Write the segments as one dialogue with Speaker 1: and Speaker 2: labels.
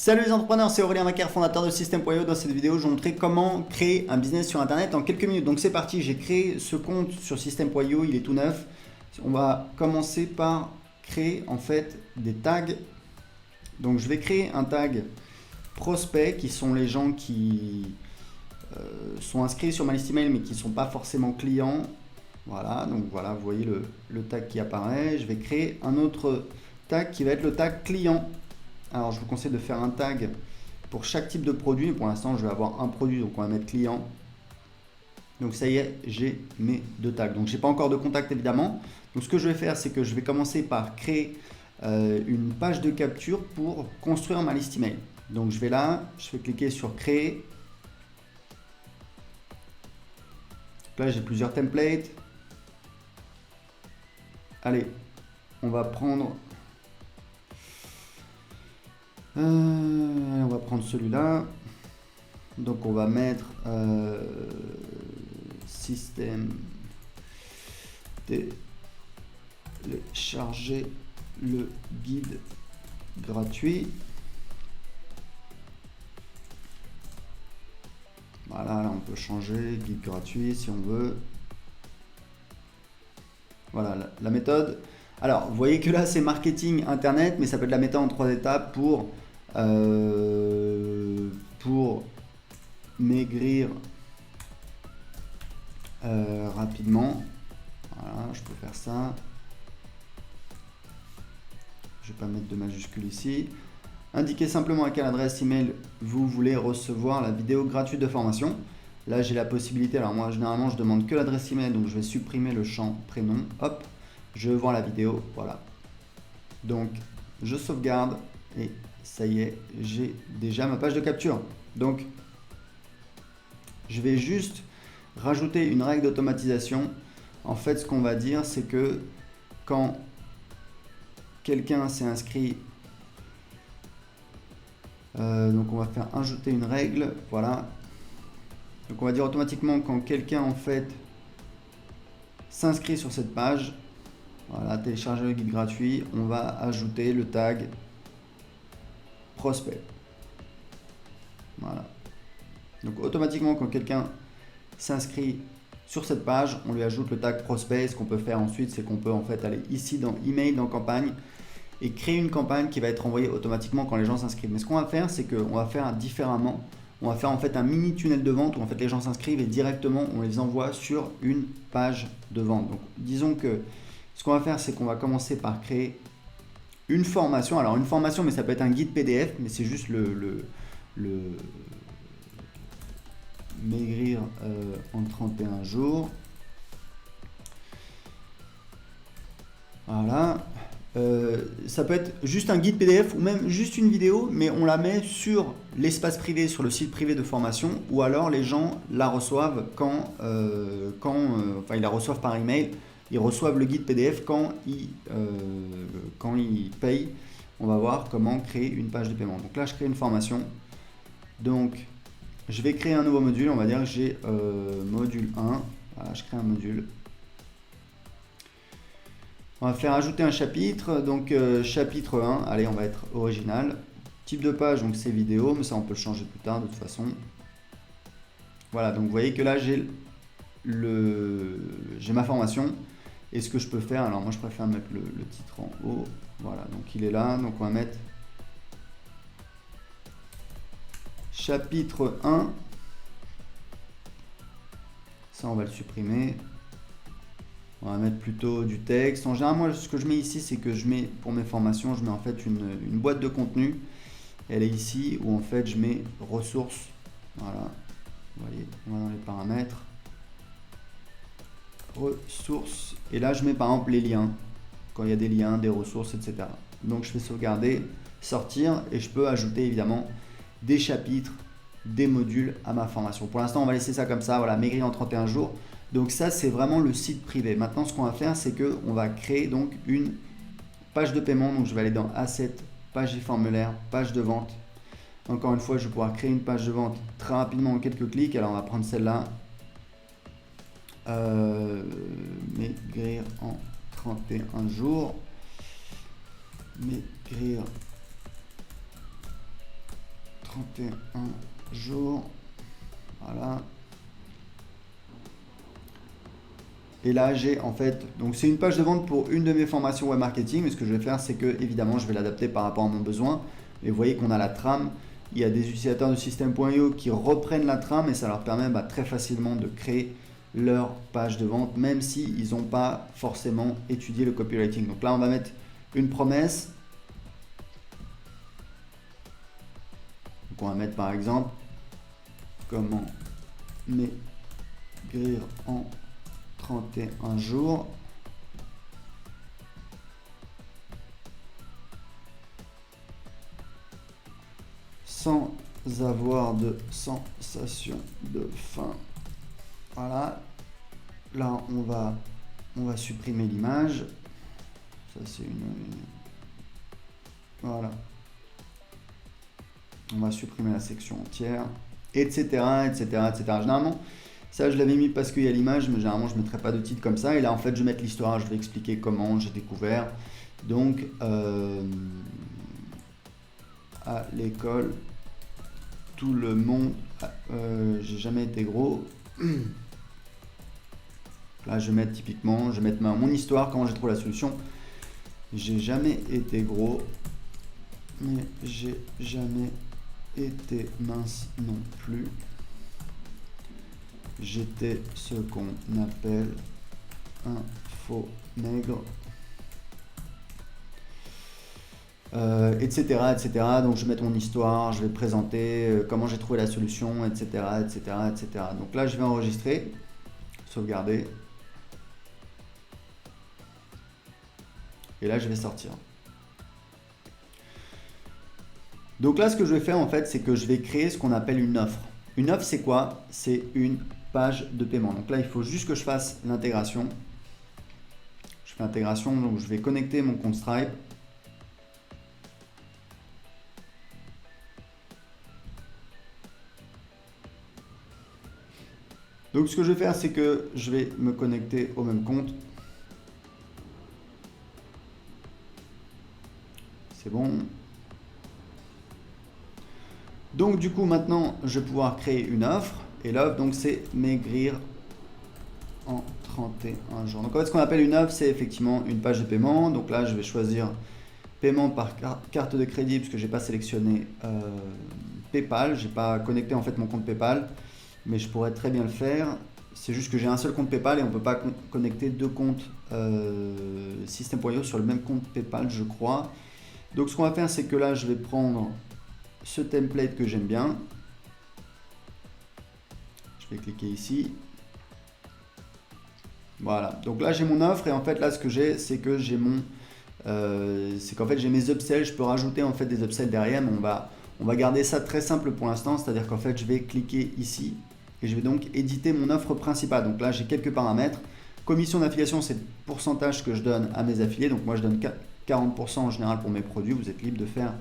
Speaker 1: Salut les entrepreneurs, c'est Aurélien Macaire, fondateur de System.io. Dans cette vidéo, je vais vous montrer comment créer un business sur Internet en quelques minutes. Donc c'est parti, j'ai créé ce compte sur System.io, il est tout neuf. On va commencer par créer en fait des tags. Donc je vais créer un tag prospect qui sont les gens qui sont inscrits sur ma liste email mais qui ne sont pas forcément clients. Voilà, donc voilà, vous voyez le tag qui apparaît. Je vais créer un autre tag qui va être le tag client. Alors je vous conseille de faire un tag pour chaque type de produit. Pour l'instant je vais avoir un produit, donc on va mettre client. Donc ça y est, j'ai mes deux tags. Donc j'ai pas encore de contact évidemment. Donc ce que je vais faire, c'est que je vais commencer par créer une page de capture pour construire ma liste email. Donc je vais là, je vais cliquer sur créer. Là j'ai plusieurs templates. Allez, on va prendre celui-là. Donc on va mettre système télécharger le guide gratuit. Voilà, là on peut changer guide gratuit si on veut. Voilà la méthode. Alors vous voyez que là c'est marketing internet, mais ça peut être la méthode en 3 étapes pour maigrir rapidement. Voilà, je peux faire ça. Je vais pas mettre de majuscule ici. Indiquez simplement à quelle adresse email vous voulez recevoir la vidéo gratuite de formation. Là j'ai la possibilité, alors moi généralement je demande que l'adresse email, donc je vais supprimer le champ prénom. Hop, je veux voir la vidéo, voilà. Donc je sauvegarde et ça y est, j'ai déjà ma page de capture. Donc je vais juste rajouter une règle d'automatisation. En fait, ce qu'on va dire, c'est que quand quelqu'un s'est inscrit, donc on va faire ajouter une règle, voilà. Donc on va dire automatiquement quand quelqu'un en fait s'inscrit sur cette page, voilà, télécharger le guide gratuit, on va ajouter le tag prospect. Voilà. Donc automatiquement quand quelqu'un s'inscrit sur cette page, on lui ajoute le tag prospect. Et ce qu'on peut faire ensuite, c'est qu'on peut en fait aller ici dans email, dans campagne, et créer une campagne qui va être envoyée automatiquement quand les gens s'inscrivent. Mais ce qu'on va faire, c'est qu'on va faire différemment. On va faire en fait un mini tunnel de vente où en fait les gens s'inscrivent et directement on les envoie sur une page de vente. Donc disons que ce qu'on va faire, c'est qu'on va commencer par créer une formation. Alors une formation, mais ça peut être un guide PDF, mais c'est juste le maigrir en 31 jours. Voilà. Ça peut être juste un guide PDF ou même juste une vidéo, mais on la met sur l'espace privé, sur le site privé de formation, ou alors les gens la reçoivent quand ils la reçoivent par email. Ils reçoivent le guide PDF quand ils payent. On va voir comment créer une page de paiement. Donc là, je crée une formation. Donc, je vais créer un nouveau module. On va dire que j'ai module 1. Voilà, je crée un module. On va faire ajouter un chapitre. Donc, chapitre 1. Allez, on va être original. Type de page, donc c'est vidéo, mais ça, on peut le changer plus tard de toute façon. Voilà, donc vous voyez que là, j'ai ma formation. Et ce que je peux faire, alors moi je préfère mettre le titre en haut, voilà, donc il est là, donc on va mettre chapitre 1, ça on va le supprimer, on va mettre plutôt du texte. En général, moi ce que je mets ici, c'est que je mets, pour mes formations, je mets en fait une boîte de contenu, elle est ici, où en fait je mets ressources, voilà, vous voyez, on va dans les paramètres, ressources, et là je mets par exemple les liens quand il y a des liens, des ressources, etc. Donc je fais sauvegarder, sortir, et je peux ajouter évidemment des chapitres, des modules à ma formation. Pour l'instant on va laisser ça comme ça, voilà, maigrir en 31 jours. Donc ça c'est vraiment le site privé. Maintenant ce qu'on va faire, c'est que on va créer donc une page de paiement. Donc je vais aller dans Assets, page et formulaire, page de vente. Encore une fois, je vais pouvoir créer une page de vente très rapidement en quelques clics. Alors on va prendre celle-là. Maigrir en 31 jours. Maigrir 31 jours. Voilà. Et là, j'ai en fait, donc c'est une page de vente pour une de mes formations web marketing. Mais ce que je vais faire, c'est que évidemment, je vais l'adapter par rapport à mon besoin. Et vous voyez qu'on a la trame. Il y a des utilisateurs de System.io qui reprennent la trame et ça leur permet très facilement de créer leur page de vente, même s'ils n'ont pas forcément étudié le copywriting. Donc là, on va mettre une promesse. Donc on va mettre par exemple comment maigrir en 31 jours. Sans avoir de sensation de faim. Voilà. Là, on va supprimer l'image. Ça, c'est Voilà. On va supprimer la section entière, etc., etc., etc. Généralement, ça, je l'avais mis parce qu'il y a l'image, mais généralement, je ne mettrai pas de titre comme ça. Et là, en fait, je vais mettre l'histoire. Je vais expliquer comment j'ai découvert. Donc, à l'école, tout le monde, j'ai jamais été gros. Là, je vais mettre typiquement, je vais mettre mon histoire, comment j'ai trouvé la solution. J'ai jamais été gros, mais j'ai jamais été mince non plus. J'étais ce qu'on appelle un faux maigre. Etc., etc. Donc je vais mettre mon histoire, je vais présenter comment j'ai trouvé la solution, etc., etc., etc. Donc là, je vais enregistrer, sauvegarder. Et là, je vais sortir. Donc là, ce que je vais faire, en fait, c'est que je vais créer ce qu'on appelle une offre. Une offre, c'est quoi? C'est une page de paiement. Donc là, il faut juste que je fasse l'intégration. Je fais l'intégration, donc je vais connecter mon compte Stripe. Donc ce que je vais faire, c'est que je vais me connecter au même compte. C'est bon. Donc du coup, maintenant, je vais pouvoir créer une offre. Et l'offre, donc, c'est maigrir en 31 jours. Donc en fait, ce qu'on appelle une offre, c'est effectivement une page de paiement. Donc là, je vais choisir paiement par carte de crédit, puisque je n'ai pas sélectionné PayPal. Je n'ai pas connecté en fait mon compte PayPal. Mais je pourrais très bien le faire. C'est juste que j'ai un seul compte PayPal et on ne peut pas connecter deux comptes System.io sur le même compte PayPal, je crois. Donc ce qu'on va faire, c'est que là, je vais prendre ce template que j'aime bien. Je vais cliquer ici. Voilà. Donc là, j'ai mon offre et en fait, là, ce que j'ai, c'est que j'ai c'est qu'en fait, j'ai mes upsells. Je peux rajouter en fait des upsells derrière, mais on va garder ça très simple pour l'instant. C'est-à-dire qu'en fait, je vais cliquer ici. Et je vais donc éditer mon offre principale. Donc là, j'ai quelques paramètres. Commission d'affiliation, c'est le pourcentage que je donne à mes affiliés. Donc moi, je donne 40% en général pour mes produits. Vous êtes libre de faire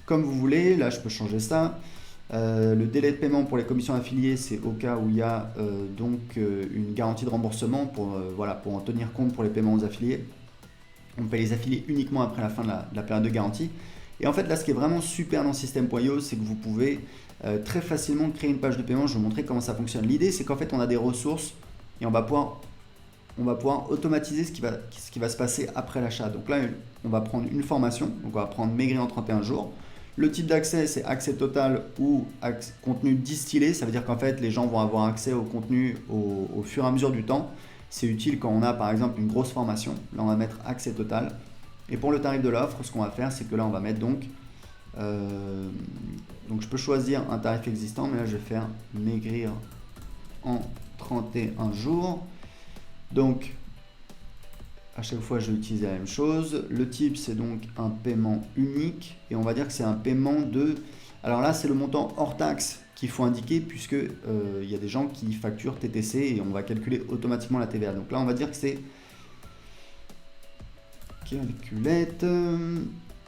Speaker 1: comme vous voulez. Là, je peux changer ça. Le délai de paiement pour les commissions affiliées, c'est au cas où il y a une garantie de remboursement pour en tenir compte pour les paiements aux affiliés. On paye les affiliés uniquement après la fin de la période de garantie. Et en fait, là, ce qui est vraiment super dans System.io, c'est que vous pouvez très facilement créer une page de paiement. Je vais vous montrer comment ça fonctionne. L'idée, c'est qu'en fait, on a des ressources et on va pouvoir automatiser ce qui va se passer après l'achat. Donc là, on va prendre une formation. Donc on va prendre maigrir en 31 jours. Le type d'accès, c'est accès total ou contenu distillé. Ça veut dire qu'en fait, les gens vont avoir accès au contenu au fur et à mesure du temps. C'est utile quand on a par exemple une grosse formation. Là, on va mettre accès total. Et pour le tarif de l'offre, ce qu'on va faire, c'est que là, on va mettre donc je peux choisir un tarif existant, mais là, je vais faire maigrir en 31 jours. Donc, à chaque fois, je vais utiliser la même chose. Le type, c'est donc un paiement unique. Et on va dire que c'est un paiement de... Alors là, c'est le montant hors taxe qu'il faut indiquer, puisque y a des gens qui facturent TTC et on va calculer automatiquement la TVA. Donc là, on va dire que c'est... Calculette.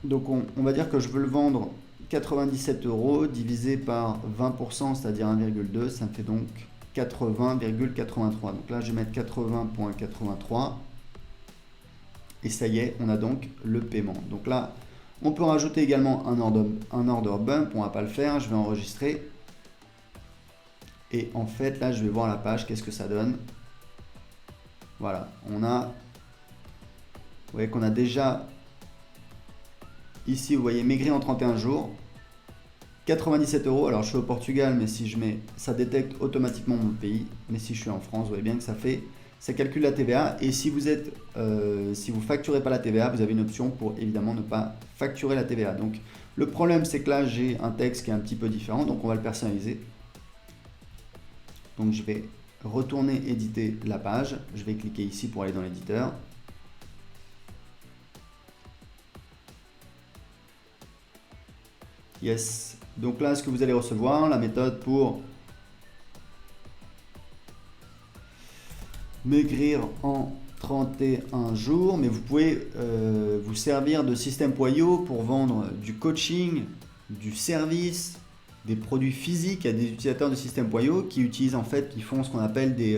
Speaker 1: Donc on va dire que je veux le vendre 97 € divisé par 20%, c'est-à-dire 1,2, ça me fait donc 80,83. Donc là, je vais mettre 80,83. Et ça y est, on a donc le paiement. Donc là, On peut rajouter également un order bump, on va pas le faire, je vais enregistrer. Et en fait, là, je vais voir la page, qu'est-ce que ça donne. Voilà, on a, vous voyez qu'on a déjà, ici, vous voyez, maigri en 31 jours. 97 €. Alors, je suis au Portugal, mais si je mets, ça détecte automatiquement mon pays. Mais si je suis en France, vous voyez bien que ça calcule la TVA. Et si vous êtes, si vous facturez pas la TVA, vous avez une option pour évidemment ne pas facturer la TVA. Donc, le problème, c'est que là, j'ai un texte qui est un petit peu différent. Donc, on va le personnaliser. Donc, je vais retourner éditer la page. Je vais cliquer ici pour aller dans l'éditeur. Yes. Donc là, ce que vous allez recevoir, la méthode pour maigrir en 31 jours. Mais vous pouvez vous servir de System.io pour vendre du coaching, du service, des produits physiques. Il y a des utilisateurs de System.io qui utilisent en fait, qui font ce qu'on appelle des,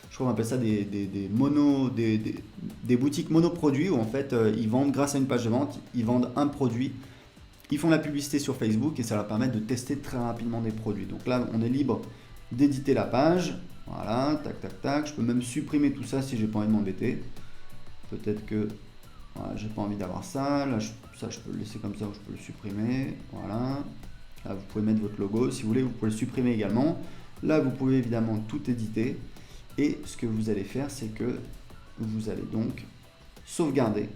Speaker 1: je crois qu'on appelle ça des boutiques monoproduits où en fait ils vendent grâce à une page de vente, ils vendent un produit. Ils font la publicité sur Facebook et ça leur permet de tester très rapidement des produits. Donc là, on est libre d'éditer la page. Voilà, tac, tac, tac. Je peux même supprimer tout ça si j'ai pas envie de m'embêter. Peut-être que voilà, j'ai pas envie d'avoir ça. Là, ça, je peux le laisser comme ça ou je peux le supprimer. Voilà. Là, vous pouvez mettre votre logo. Si vous voulez, vous pouvez le supprimer également. Là, vous pouvez évidemment tout éditer. Et ce que vous allez faire, c'est que vous allez donc sauvegarder.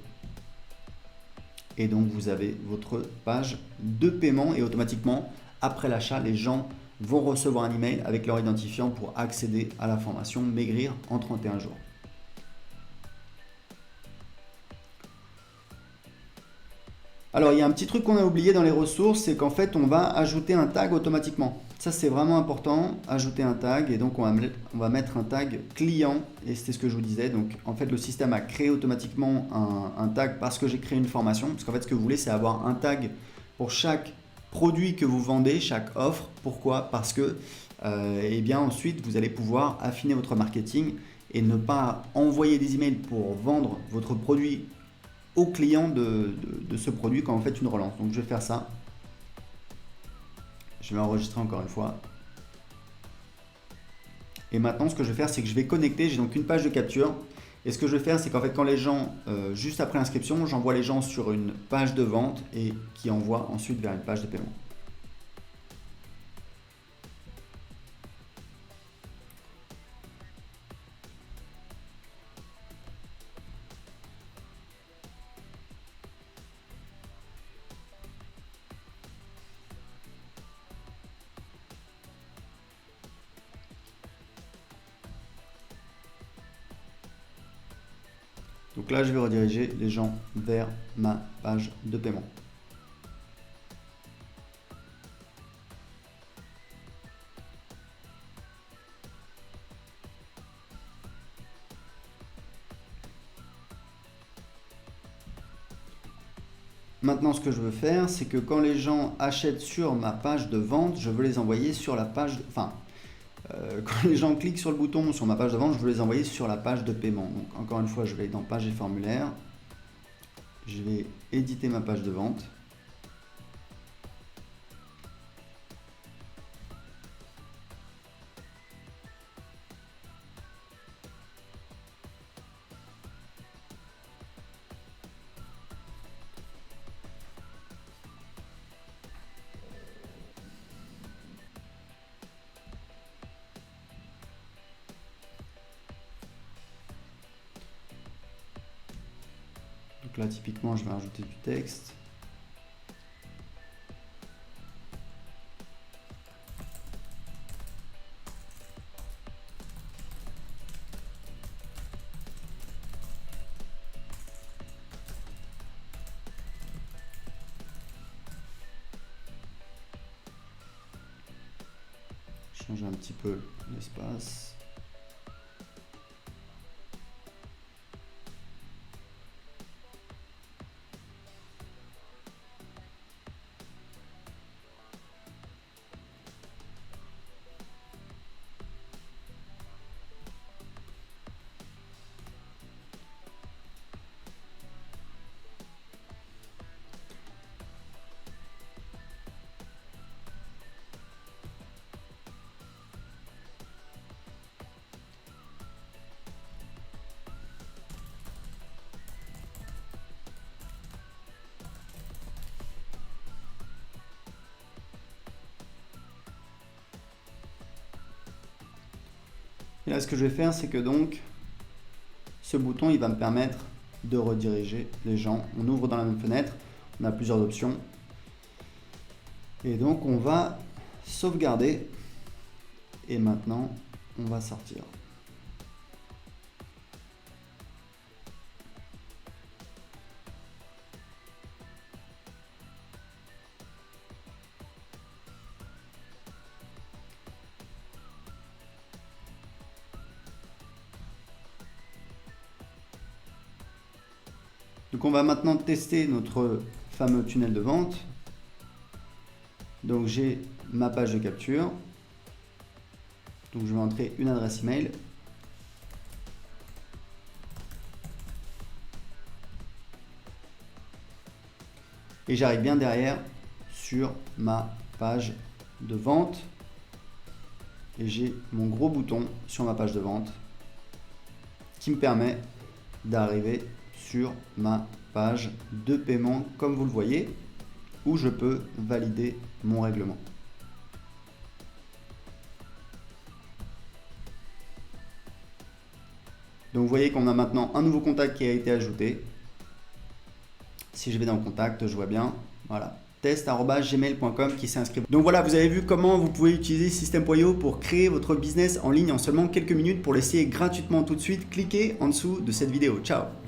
Speaker 1: Et donc vous avez votre page de paiement et automatiquement après l'achat les gens vont recevoir un email avec leur identifiant pour accéder à la formation maigrir en 31 jours. Alors il y a un petit truc qu'on a oublié dans les ressources, c'est qu'en fait on va ajouter un tag automatiquement. Ça c'est vraiment important, ajouter un tag et donc on va mettre un tag client et c'était ce que je vous disais. Donc en fait le système a créé automatiquement un tag parce que j'ai créé une formation. Parce qu'en fait ce que vous voulez c'est avoir un tag pour chaque produit que vous vendez, chaque offre. Pourquoi? Parce que et bien ensuite vous allez pouvoir affiner votre marketing et ne pas envoyer des emails pour vendre votre produit au client de ce produit quand vous faites une relance. Donc je vais faire ça. Je vais enregistrer encore une fois. Et maintenant ce que je vais faire c'est que je vais connecter, j'ai donc une page de capture. Et ce que je vais faire c'est qu'en fait quand les gens, juste après l'inscription, j'envoie les gens sur une page de vente et qui envoie ensuite vers une page de paiement. Donc là, je vais rediriger les gens vers ma page de paiement. Maintenant, ce que je veux faire, c'est que quand les gens achètent sur ma page de vente, je veux les envoyer sur la page, quand les gens cliquent sur le bouton sur ma page de vente, je veux les envoyer sur la page de paiement. Donc encore une fois, je vais dans page et formulaire. Je vais éditer ma page de vente. Donc là, typiquement, je vais rajouter du texte. Changer un petit peu l'espace. Et là, ce que je vais faire, c'est que donc, ce bouton, il va me permettre de rediriger les gens. On ouvre dans la même fenêtre, on a plusieurs options. Et donc, on va sauvegarder. Et maintenant, on va sortir. Donc on va maintenant tester notre fameux tunnel de vente. Donc j'ai ma page de capture. Donc je vais entrer une adresse email. Et j'arrive bien derrière sur ma page de vente. Et j'ai mon gros bouton sur ma page de vente qui me permet d'arriver sur ma page de paiement, comme vous le voyez, où je peux valider mon règlement. Donc vous voyez qu'on a maintenant un nouveau contact qui a été ajouté. Si je vais dans le contact, je vois bien, voilà, test@gmail.com qui s'est inscrit. Donc voilà, vous avez vu comment vous pouvez utiliser System.io pour créer votre business en ligne en seulement quelques minutes. Pour l'essayer gratuitement tout de suite, cliquez en dessous de cette vidéo. Ciao!